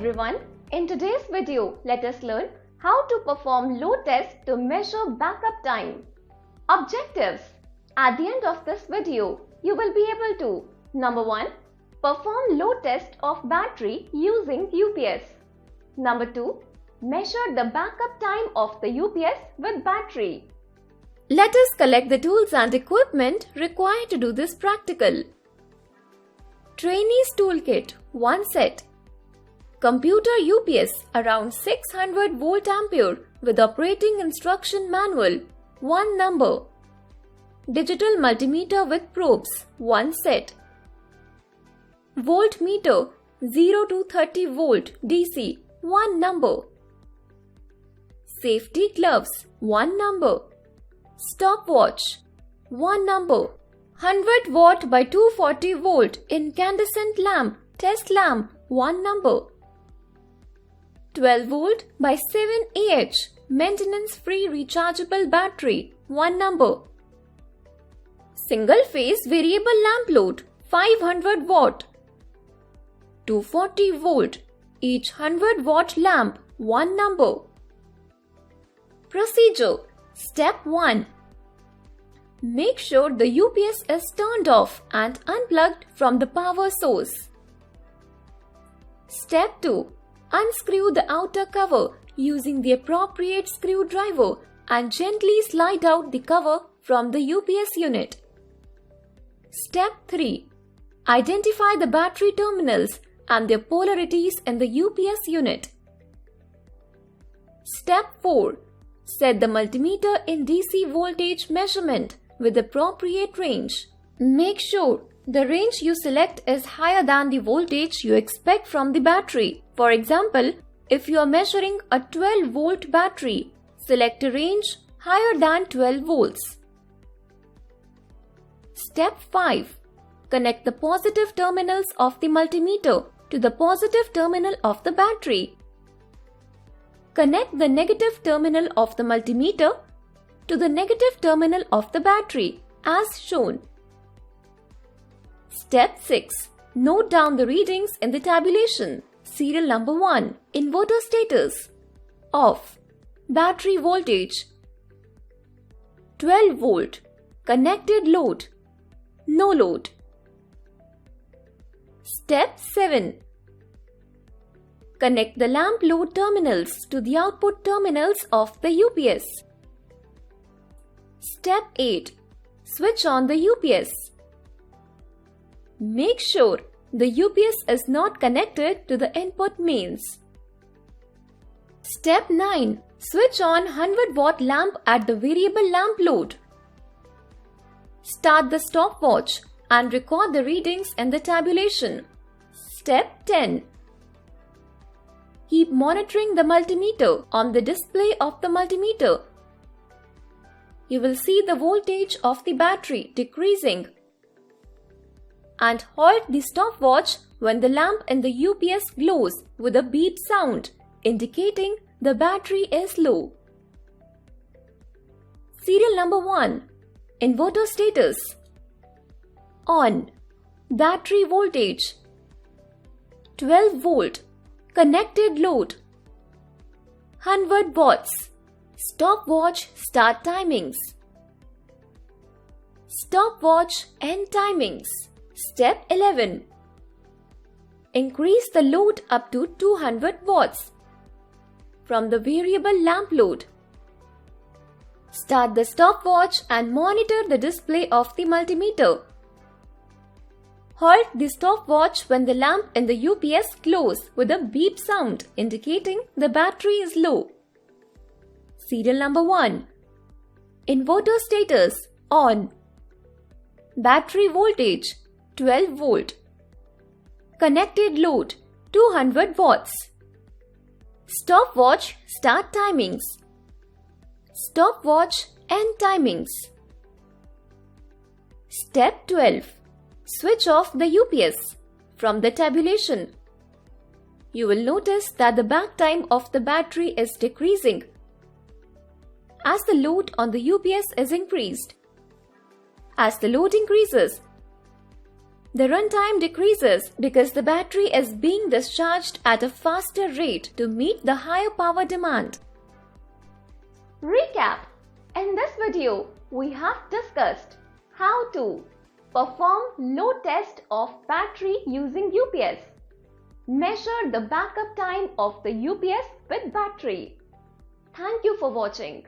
everyone, in today's video, let us learn how to perform load test to measure backup time. Objectives. At the end of this video, you will be able to Number 1. Perform load test of battery using UPS. Number 2. Measure the backup time of the UPS with battery. Let us collect the tools and equipment required to do this practical. Trainees Toolkit 1 set. Computer UPS around 600 volt ampere with operating instruction manual 1 number. Digital multimeter with probes 1 set. Voltmeter 0 to 30 volt DC 1 number. Safety gloves 1 number. Stopwatch 1 number. 100 watt by 240 volt incandescent lamp test lamp 1 number. 12 volt by 7 Ah maintenance free rechargeable battery 1 number. Single phase variable lamp load 500 watt. 240 volt each 100 watt lamp 1 number. Procedure. Step 1. Make sure the UPS is turned off and unplugged from the power source. Step 2. Unscrew the outer cover using the appropriate screwdriver and gently slide out the cover from the UPS unit. Step 3. Identify the battery terminals and their polarities in the UPS unit. Step 4. Set the multimeter in DC voltage measurement with appropriate range. Make sure the range you select is higher than the voltage you expect from the battery. For example, if you are measuring a 12 volt battery, select a range higher than 12 volts. Step 5. Connect the positive terminals of the multimeter to the positive terminal of the battery. Connect the negative terminal of the multimeter to the negative terminal of the battery as shown. Step 6. Note down the readings in the tabulation. Serial number 1. Inverter status. Off. Battery voltage. 12 volt. Connected load. No load. Step 7. Connect the lamp load terminals to the output terminals of the UPS. Step 8. Switch on the UPS. Make sure the UPS is not connected to the input mains. Step 9. Switch on 100 watt lamp at the variable lamp load. Start the stopwatch and record the readings in the tabulation. Step 10. Keep monitoring the multimeter on the display of the multimeter. You will see the voltage of the battery decreasing. And halt the stopwatch when the lamp in the UPS glows with a beep sound, indicating the battery is low. Serial number 1. Inverter status. On. Battery voltage. 12 volt. Connected load. 100 watts. Stopwatch start timings. Stopwatch end timings. Step 11. Increase the load up to 200 watts from the variable lamp load. Start the stopwatch and monitor the display of the multimeter. Halt the stopwatch when the lamp in the UPS glows with a beep sound indicating the battery is low. Serial number 1. Inverter status on. Battery voltage 12 volt. Connected load 200 watts. Stopwatch start timings. Stopwatch end timings. Step 12. Switch off the UPS from the tabulation. You will notice that the back time of the battery is decreasing as the load on the UPS is increased. As the load increases, The runtime decreases because the battery is being discharged at a faster rate to meet the higher power demand. Recap. In this video, we have discussed how to perform load test of battery using UPS, measure the backup time of the UPS with battery. Thank you for watching.